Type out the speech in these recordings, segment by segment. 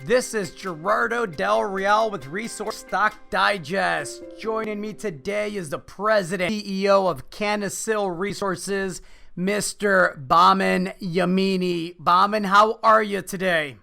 This is Gerardo Del Real with Resource Stock Digest. Joining me today is the president and CEO of Canasil Resources, Mr. Bahman Yamini. Bahman, how are you today?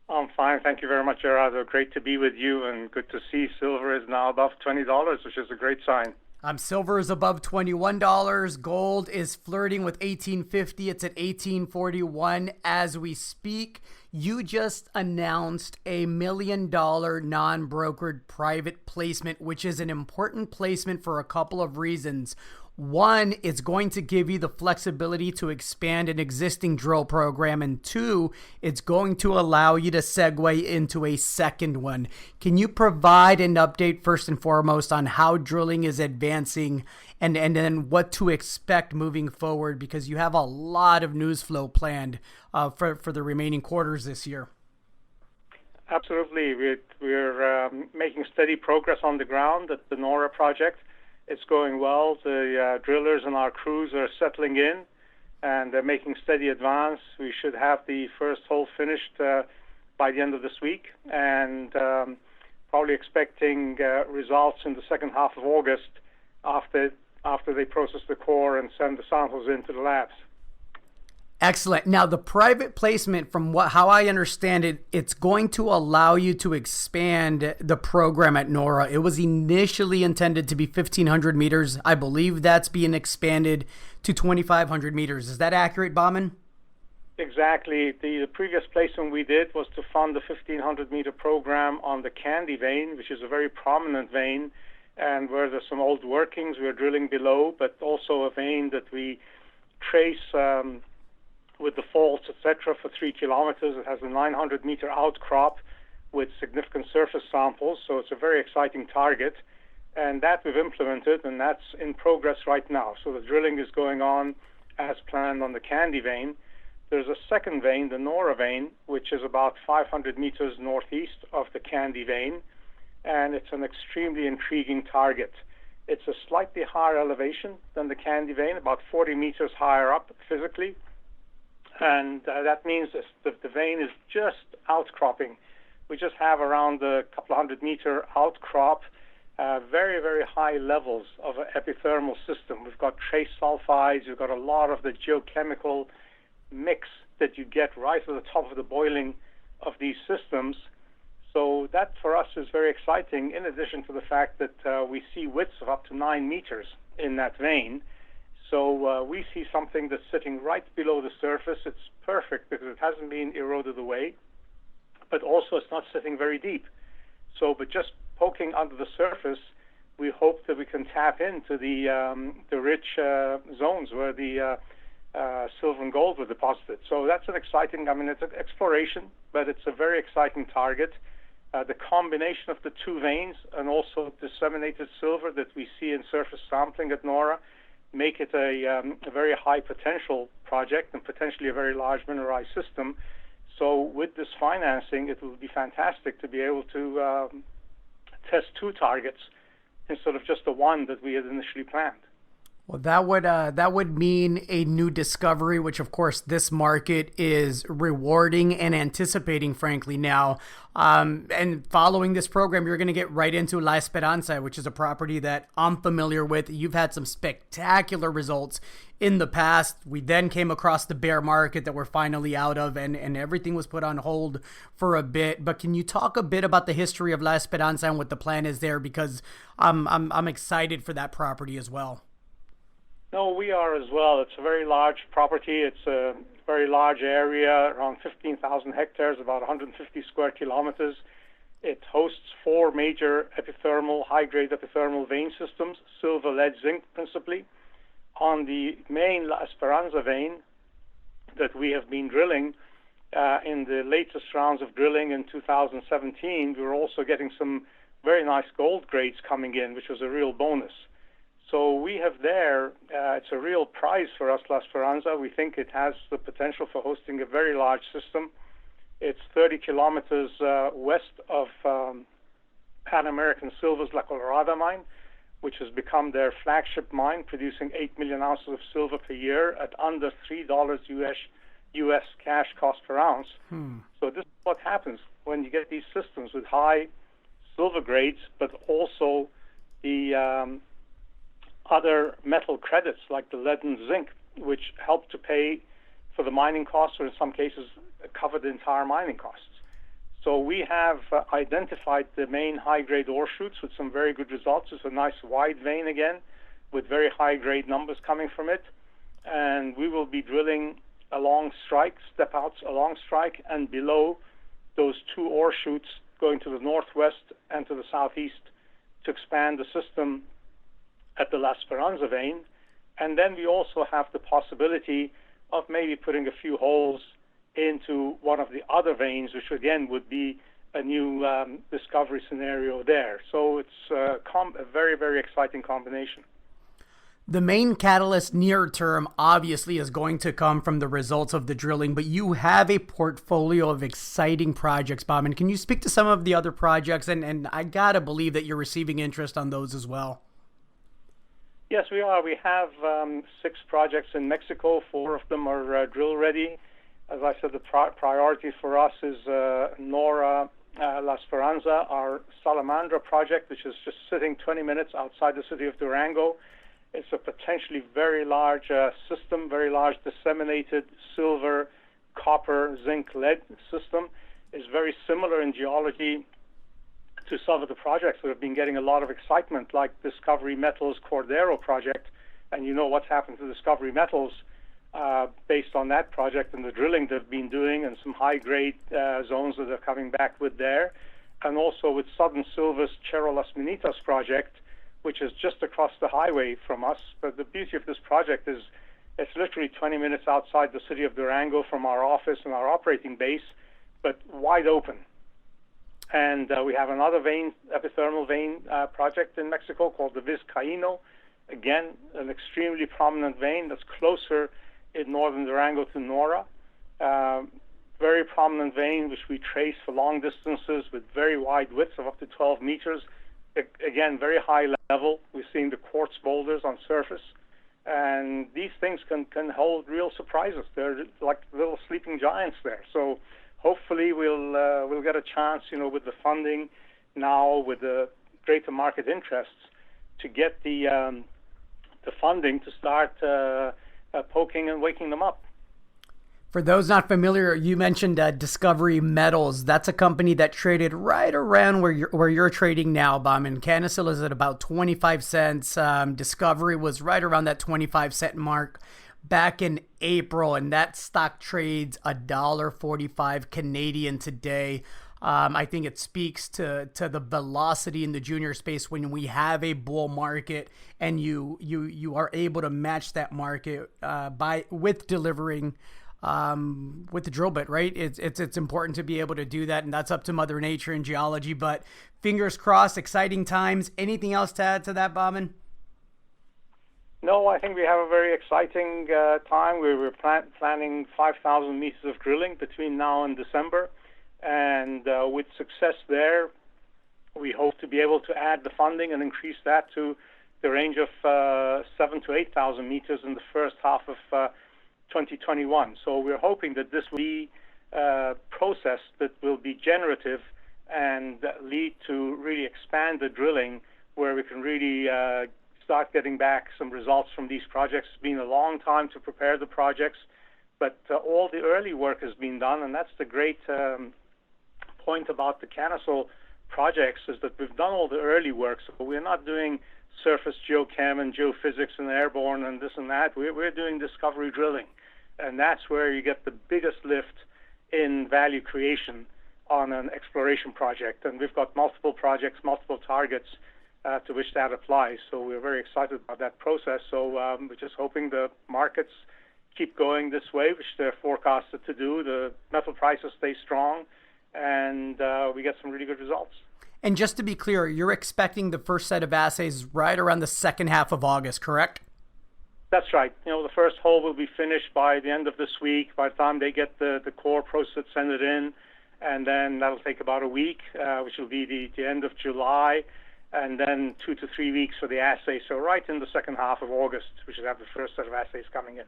I'm fine. Thank you very much, Gerardo. Great to be with you, and good to see silver is now above $20, which is a great sign. Silver is above $21. Gold is flirting with $18.50. It's at $18.41 as we speak. You just announced a $1 million non-brokered private placement, which is an important placement for a couple of reasons. One, it's going to give you the flexibility to expand an existing drill program. And two, it's going to allow you to segue into a second one. Can you provide an update first and foremost on how drilling is advancing and then what to expect moving forward? Because you have a lot of news flow planned for the remaining quarters this year. Absolutely. We're making steady progress on the ground at the Nora project. It's going well. The drillers and our crews are settling in, and they're making steady advance. We should have the first hole finished by the end of this week, and probably expecting results in the second half of August after they process the core and send the samples into the labs. Excellent. Now, the private placement, from how I understand it, it's going to allow you to expand the program at Nora. It was initially intended to be 1,500 meters. I believe that's being expanded to 2,500 meters. Is that accurate, Bahman? Exactly. The previous placement we did was to fund the 1,500-meter program on the Candy vein, which is a very prominent vein, and where there's some old workings we're drilling below, but also a vein that we trace with the faults, etc., for 3 kilometers. It has a 900-meter outcrop with significant surface samples, so it's a very exciting target. And that we've implemented, and that's in progress right now. So the drilling is going on as planned on the Candy vein. There's a second vein, the Nora vein, which is about 500 meters northeast of the Candy vein, and it's an extremely intriguing target. It's a slightly higher elevation than the Candy vein, about 40 meters higher up physically. And that means the vein is just outcropping. We just have around a couple of 100-meter outcrop, very, very high levels of an epithermal system. We've got trace sulfides. We've got a lot of the geochemical mix that you get right at the top of the boiling of these systems. So that, for us, is very exciting, in addition to the fact that we see widths of up to 9 meters in that vein. So we see something that's sitting right below the surface. It's perfect because it hasn't been eroded away, but also it's not sitting very deep. So, but just poking under the surface, we hope that we can tap into the rich zones where the silver and gold were deposited. So that's an exciting, it's an exploration, but it's a very exciting target. The combination of the two veins and also disseminated silver that we see in surface sampling at Nora make it a very high potential project and potentially a very large mineralized system. So with this financing, it will be fantastic to be able to test two targets instead of just the one that we had initially planned. Well, that would mean a new discovery, which of course this market is rewarding and anticipating, frankly, now. And following this program, you're going to get right into La Esperanza, which is a property that I'm familiar with. You've had some spectacular results in the past. We then came across the bear market that we're finally out of, and everything was put on hold for a bit. But can you talk a bit about the history of La Esperanza and what the plan is there? Because I'm excited for that property as well. No, we are as well. It's a very large property. It's a very large area, around 15,000 hectares, about 150 square kilometers. It hosts 4 major epithermal, high-grade epithermal vein systems, silver, lead, zinc principally. On the main La Esperanza vein that we have been drilling in the latest rounds of drilling in 2017, we were also getting some very nice gold grades coming in, which was a real bonus. So we have there, it's a real prize for us, La Esperanza. We think it has the potential for hosting a very large system. It's 30 kilometers west of Pan American Silver's La Colorada mine, which has become their flagship mine, producing 8 million ounces of silver per year at under $3 US cash cost per ounce. So this what happens when you get these systems with high silver grades, but also the other metal credits like the lead and zinc, which help to pay for the mining costs, or in some cases cover the entire mining costs. So we have identified the main high-grade ore shoots with some very good results. It's a nice wide vein again with very high-grade numbers coming from it. And we will be drilling along strike, step outs along strike, and below those two ore shoots going to the northwest and to the southeast to expand the system at the La Esperanza vein. And then we also have the possibility of maybe putting a few holes into one of the other veins, which again would be a new discovery scenario there. So it's a very, very exciting combination. The main catalyst near term obviously is going to come from the results of the drilling, but you have a portfolio of exciting projects, Bahman. Can you speak to some of the other projects? And I got to believe that you're receiving interest on those as well. Yes, we are. We have 6 projects in Mexico. 4 of them are drill ready. As I said, the priority for us is Nora, La Esperanza, our Salamandra project, which is just sitting 20 minutes outside the city of Durango. It's a potentially very large system, very large disseminated silver, copper, zinc, lead system. It's very similar in geology to some of the projects that have been getting a lot of excitement, like Discovery Metals Cordero project. And you know what's happened to Discovery Metals based on that project and the drilling they've been doing, and some high-grade zones that are coming back with there. And also with Southern Silver's Cerro Las Minitas project, which is just across the highway from us. But the beauty of this project is it's literally 20 minutes outside the city of Durango from our office and our operating base, but wide open. And we have another vein, epithermal vein project in Mexico called the Vizcaíno. Again, an extremely prominent vein that's closer in northern Durango to Nora. Very prominent vein, which we trace for long distances with very wide widths of up to 12 meters. Again, very high level. We're seeing the quartz boulders on surface. And these things can hold real surprises. They're like little sleeping giants there. So hopefully we'll get a chance, with the funding now, with the greater market interests, to get the funding to start poking and waking them up. For those not familiar, you mentioned Discovery Metals. That's a company that traded right around where you're trading now, Bahman. Canasil is at about 25 cents. Discovery was right around that 25-cent mark back in April, and that stock trades $1.45 Canadian today. I think it speaks to the velocity in the junior space when we have a bull market, and you are able to match that market with delivering with the drill bit, right? It's important to be able to do that, and that's up to Mother Nature and geology. But fingers crossed, exciting times. Anything else to add to that, Bahman? No, I think we have a very exciting time. We're planning 5,000 meters of drilling between now and December. And with success there, we hope to be able to add the funding and increase that to the range of 7,000 to 8,000 meters in the first half of 2021. So we're hoping that this will be a process that will be generative and lead to really expand the drilling, where we can really start getting back some results from these projects. It's been a long time to prepare the projects, but all the early work has been done, and that's the great point about the Canasil projects, is that we've done all the early work. So we're not doing surface geochem and geophysics and airborne and this and that. We're doing discovery drilling, and that's where you get the biggest lift in value creation on an exploration project. And we've got multiple projects, multiple targets to which that applies. So we're very excited about that process. So we're just hoping the markets keep going this way, which they're forecasted to do. The metal prices stay strong, and we get some really good results. And just to be clear, you're expecting the first set of assays right around the second half of August, correct? That's right. The first hole will be finished by the end of this week. By the time they get the core process, send it in, and then that'll take about a week, which will be the end of July, and then 2 to 3 weeks for the assay. So right in the second half of August, we should have the first set of assays coming in.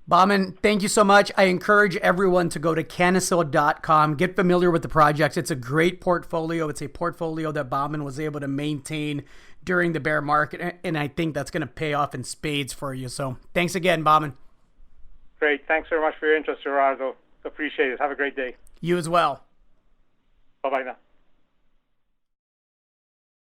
Bahman, thank you so much. I encourage everyone to go to canasil.com, get familiar with the project. It's a great portfolio. It's a portfolio that Bahman was able to maintain during the bear market, and I think that's going to pay off in spades for you. So thanks again, Bahman. Great. Thanks very much for your interest, Gerardo. Appreciate it. Have a great day. You as well. Bye-bye now.